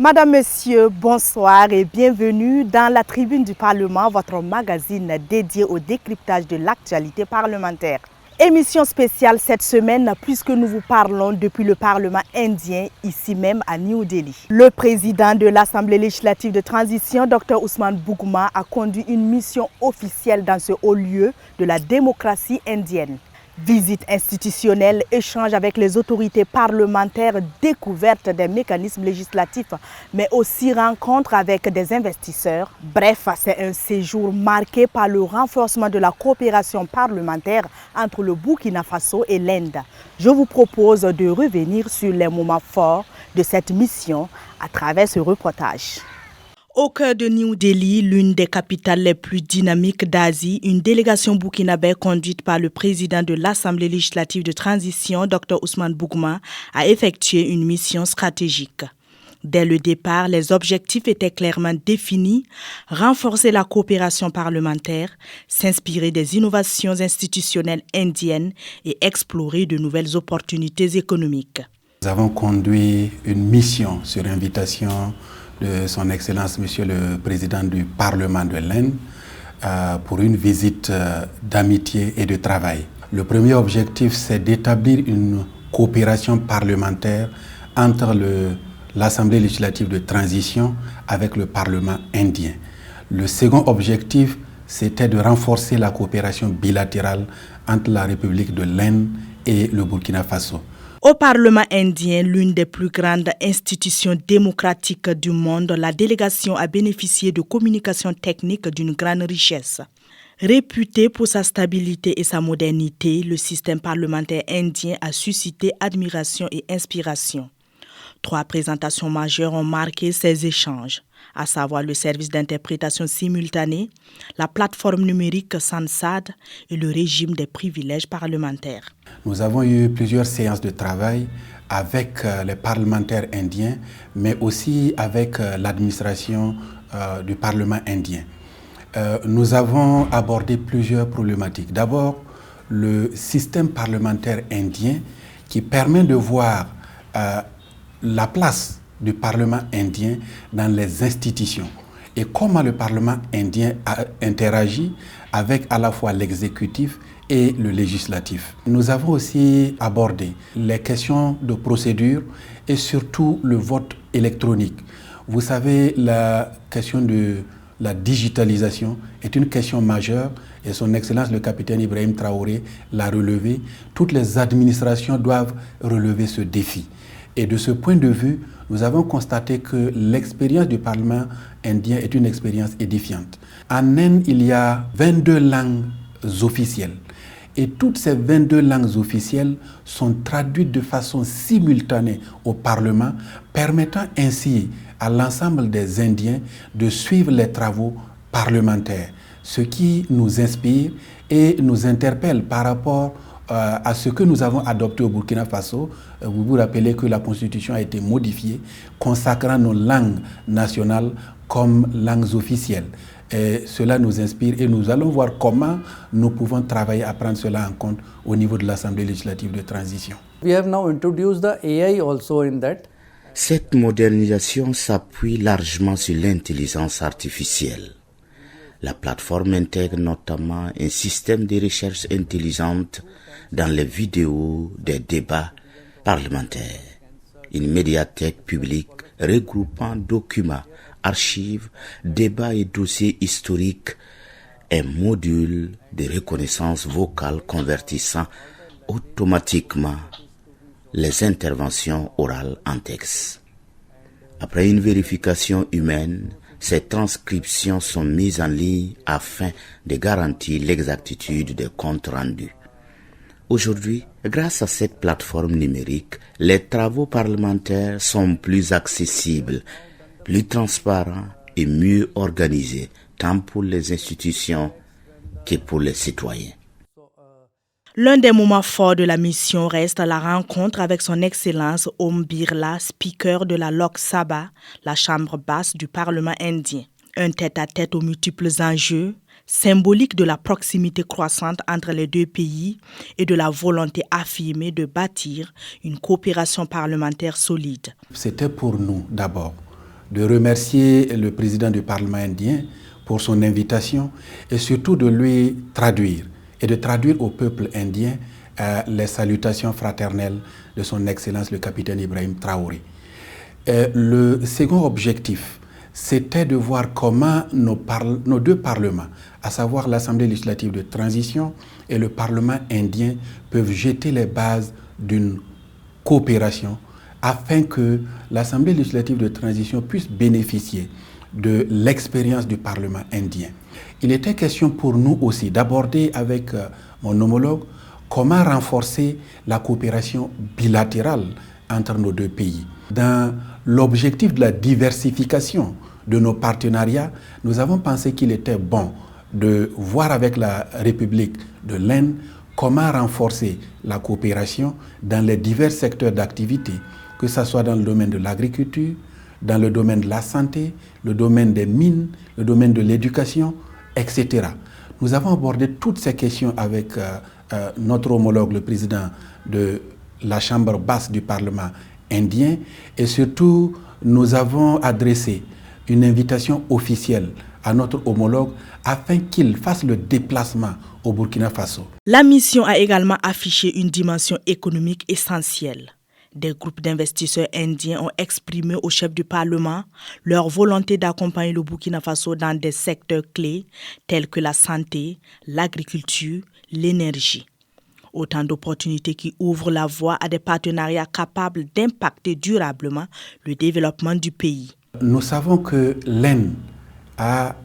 Madame, Monsieur, bonsoir et bienvenue dans la Tribune du Parlement, votre magazine dédié au décryptage de l'actualité parlementaire. Émission spéciale cette semaine puisque nous vous parlons depuis le Parlement indien, ici même à New Delhi. Le président de l'Assemblée législative de transition, Dr Ousmane Bougma, a conduit une mission officielle dans ce haut lieu de la démocratie indienne. Visite institutionnelle, échange avec les autorités parlementaires, découverte des mécanismes législatifs, mais aussi rencontre avec des investisseurs. Bref, c'est un séjour marqué par le renforcement de la coopération parlementaire entre le Burkina Faso et l'Inde. Je vous propose de revenir sur les moments forts de cette mission à travers ce reportage. Au cœur de New Delhi, l'une des capitales les plus dynamiques d'Asie, une délégation burkinabé conduite par le président de l'Assemblée législative de transition, Dr Ousmane Bougma, a effectué une mission stratégique. Dès le départ, les objectifs étaient clairement définis, renforcer la coopération parlementaire, s'inspirer des innovations institutionnelles indiennes et explorer de nouvelles opportunités économiques. Nous avons conduit une mission sur invitation de son Excellence, Monsieur le Président du Parlement de l'Inde, pour une visite d'amitié et de travail. Le premier objectif, c'est d'établir une coopération parlementaire entre l'Assemblée législative de transition avec le Parlement indien. Le second objectif, c'était de renforcer la coopération bilatérale entre la République de l'Inde et le Burkina Faso. Au Parlement indien, l'une des plus grandes institutions démocratiques du monde, la délégation a bénéficié de communications techniques d'une grande richesse. Réputé pour sa stabilité et sa modernité, le système parlementaire indien a suscité admiration et inspiration. 3 présentations majeures ont marqué ces échanges, à savoir le service d'interprétation simultanée, la plateforme numérique Sansad et le régime des privilèges parlementaires. Nous avons eu plusieurs séances de travail avec les parlementaires indiens, mais aussi avec l'administration du Parlement indien. Nous avons abordé plusieurs problématiques. D'abord, le système parlementaire indien qui permet de voir la place du Parlement indien dans les institutions et comment le Parlement indien interagit avec à la fois l'exécutif et le législatif. Nous avons aussi abordé les questions de procédure et surtout le vote électronique. Vous savez, la question de la digitalisation est une question majeure et son Excellence le capitaine Ibrahim Traoré l'a relevé. Toutes les administrations doivent relever ce défi. Et de ce point de vue, nous avons constaté que l'expérience du Parlement indien est une expérience édifiante. En Inde, il y a 22 langues officielles. Et toutes ces 22 langues officielles sont traduites de façon simultanée au Parlement, permettant ainsi à l'ensemble des Indiens de suivre les travaux parlementaires, ce qui nous inspire et nous interpelle par rapport à ce que nous avons adopté au Burkina Faso. Vous vous rappelez que la Constitution a été modifiée, consacrant nos langues nationales comme langues officielles. Et cela nous inspire et nous allons voir comment nous pouvons travailler à prendre cela en compte au niveau de l'Assemblée législative de transition. We have now introduced the AI also in that. Cette modernisation s'appuie largement sur l'intelligence artificielle. La plateforme intègre notamment un système de recherche intelligente dans les vidéos des débats parlementaires, une médiathèque publique regroupant documents, archives, débats et dossiers historiques, un module de reconnaissance vocale convertissant automatiquement les interventions orales en texte. Après une vérification humaine, ces transcriptions sont mises en ligne afin de garantir l'exactitude des comptes rendus. Aujourd'hui, grâce à cette plateforme numérique, les travaux parlementaires sont plus accessibles, plus transparents et mieux organisés, tant pour les institutions que pour les citoyens. L'un des moments forts de la mission reste la rencontre avec son Excellence Om Birla, speaker de la Lok Sabha, la chambre basse du Parlement indien. Un tête-à-tête aux multiples enjeux, symbolique de la proximité croissante entre les deux pays et de la volonté affirmée de bâtir une coopération parlementaire solide. C'était pour nous d'abord de remercier le président du Parlement indien pour son invitation et surtout de lui traduire et de traduire au peuple indien les salutations fraternelles de son Excellence le capitaine Ibrahim Traoré. Le second objectif, c'était de voir comment nos deux parlements, à savoir l'Assemblée législative de transition et le Parlement indien, peuvent jeter les bases d'une coopération afin que l'Assemblée législative de transition puisse bénéficier de l'expérience du Parlement indien. Il était question pour nous aussi d'aborder avec mon homologue comment renforcer la coopération bilatérale entre nos deux pays. Dans l'objectif de la diversification de nos partenariats, nous avons pensé qu'il était bon de voir avec la République de l'Inde comment renforcer la coopération dans les divers secteurs d'activité, que ce soit dans le domaine de l'agriculture, dans le domaine de la santé, le domaine des mines, le domaine de l'éducation, etc. Nous avons abordé toutes ces questions avec notre homologue, le président de la Chambre basse du Parlement indien, et surtout, nous avons adressé une invitation officielle à notre homologue afin qu'il fasse le déplacement au Burkina Faso. La mission a également affiché une dimension économique essentielle. Des groupes d'investisseurs indiens ont exprimé au chef du Parlement leur volonté d'accompagner le Burkina Faso dans des secteurs clés tels que la santé, l'agriculture, l'énergie. Autant d'opportunités qui ouvrent la voie à des partenariats capables d'impacter durablement le développement du pays. Nous savons que l'Inde a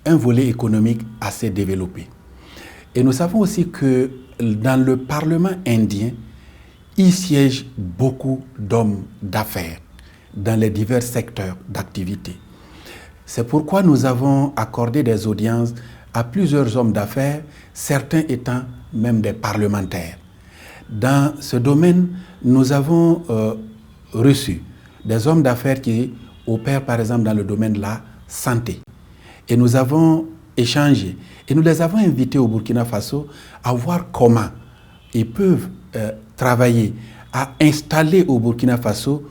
un volet économique assez développé. Et nous savons aussi que dans le Parlement indien, il siège beaucoup d'hommes d'affaires dans les divers secteurs d'activité. C'est pourquoi nous avons accordé des audiences à plusieurs hommes d'affaires, certains étant même des parlementaires. Dans ce domaine, nous avons reçu des hommes d'affaires qui opèrent par exemple dans le domaine de la santé. Et nous avons échangé et nous les avons invités au Burkina Faso à voir comment ils peuvent travailler à installer au Burkina Faso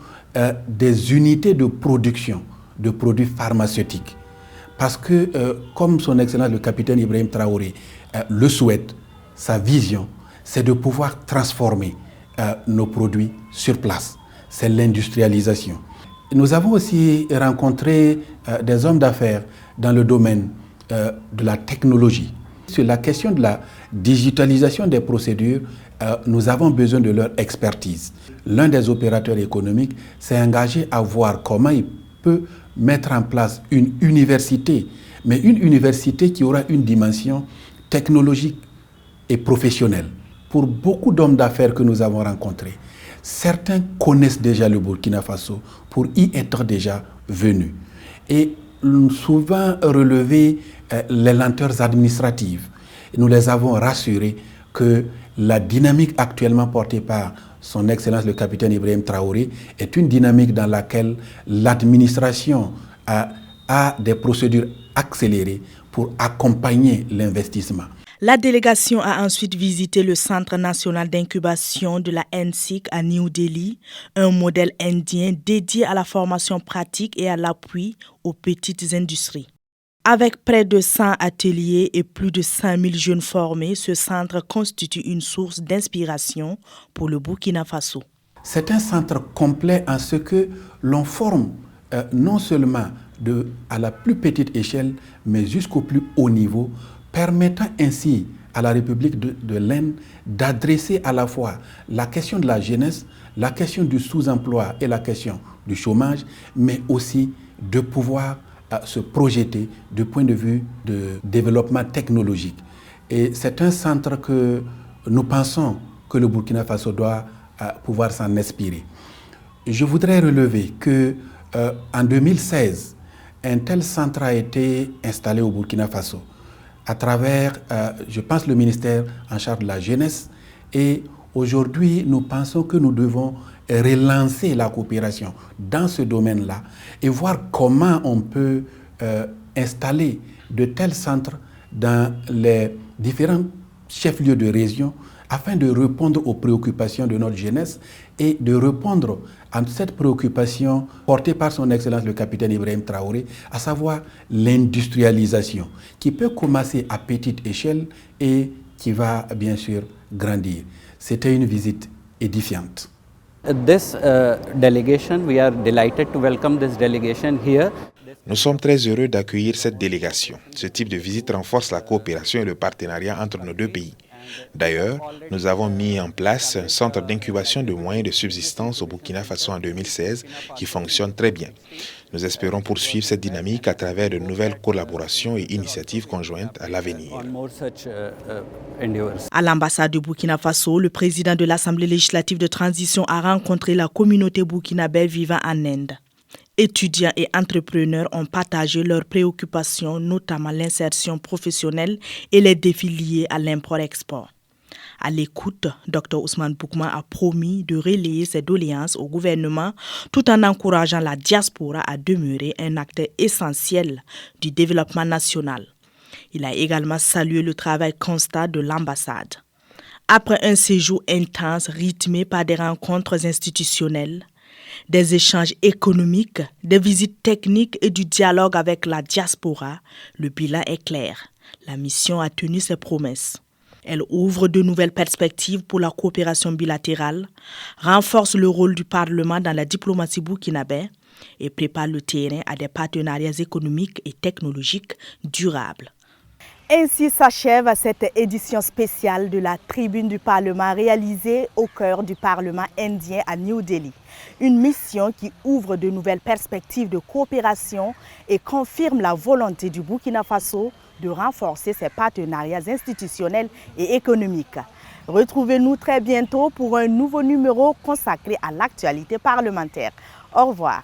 des unités de production de produits pharmaceutiques. Parce que, comme son Excellence le capitaine Ibrahim Traoré le souhaite, sa vision, c'est de pouvoir transformer nos produits sur place. C'est l'industrialisation. Nous avons aussi rencontré des hommes d'affaires dans le domaine de la technologie. Sur la question de la digitalisation des procédures, nous avons besoin de leur expertise. L'un des opérateurs économiques s'est engagé à voir comment il peut mettre en place une université, mais une université qui aura une dimension technologique et professionnelle. Pour beaucoup d'hommes d'affaires que nous avons rencontrés, certains connaissent déjà le Burkina Faso pour y être déjà venus. Et souvent relevé les lenteurs administratives. Nous les avons rassurés que la dynamique actuellement portée par son Excellence le capitaine Ibrahim Traoré est une dynamique dans laquelle l'administration a des procédures accélérées pour accompagner l'investissement. La délégation a ensuite visité le Centre national d'incubation de la NSIC à New Delhi, un modèle indien dédié à la formation pratique et à l'appui aux petites industries. Avec près de 100 ateliers et plus de 5000 jeunes formés, ce centre constitue une source d'inspiration pour le Burkina Faso. C'est un centre complet en ce que l'on forme non seulement à la plus petite échelle, mais jusqu'au plus haut niveau, permettant ainsi à la République de l'Inde d'adresser à la fois la question de la jeunesse, la question du sous-emploi et la question du chômage, mais aussi de pouvoir se projeter du point de vue de développement technologique. Et c'est un centre que nous pensons que le Burkina Faso doit pouvoir s'en inspirer. Je voudrais relever qu'en 2016, un tel centre a été installé au Burkina Faso à travers, je pense, le ministère en charge de la jeunesse. Et aujourd'hui, nous pensons que nous devons relancer la coopération dans ce domaine-là et voir comment on peut installer de tels centres dans les différents chefs-lieux de région afin de répondre aux préoccupations de notre jeunesse et de répondre à cette préoccupation portée par son Excellence le capitaine Ibrahim Traoré, à savoir l'industrialisation, qui peut commencer à petite échelle et qui va bien sûr grandir. C'était une visite édifiante. This delegation, we are delighted to welcome this delegation here. Nous sommes très heureux d'accueillir cette délégation. Ce type de visite renforce la coopération et le partenariat entre nos deux pays. D'ailleurs, nous avons mis en place un centre d'incubation de moyens de subsistance au Burkina Faso en 2016 qui fonctionne très bien. Nous espérons poursuivre cette dynamique à travers de nouvelles collaborations et initiatives conjointes à l'avenir. À l'ambassade du Burkina Faso, le président de l'Assemblée législative de transition a rencontré la communauté burkinabé vivant en Inde. Étudiants et entrepreneurs ont partagé leurs préoccupations, notamment l'insertion professionnelle et les défis liés à l'import-export. À l'écoute, Dr Ousmane Boukman a promis de relayer ses doléances au gouvernement tout en encourageant la diaspora à demeurer un acteur essentiel du développement national. Il a également salué le travail constant de l'ambassade. Après un séjour intense rythmé par des rencontres institutionnelles, des échanges économiques, des visites techniques et du dialogue avec la diaspora, le bilan est clair. La mission a tenu ses promesses. Elle ouvre de nouvelles perspectives pour la coopération bilatérale, renforce le rôle du Parlement dans la diplomatie burkinabé et prépare le terrain à des partenariats économiques et technologiques durables. Ainsi s'achève cette édition spéciale de la Tribune du Parlement réalisée au cœur du Parlement indien à New Delhi. Une mission qui ouvre de nouvelles perspectives de coopération et confirme la volonté du Burkina Faso de renforcer ses partenariats institutionnels et économiques. Retrouvez-nous très bientôt pour un nouveau numéro consacré à l'actualité parlementaire. Au revoir.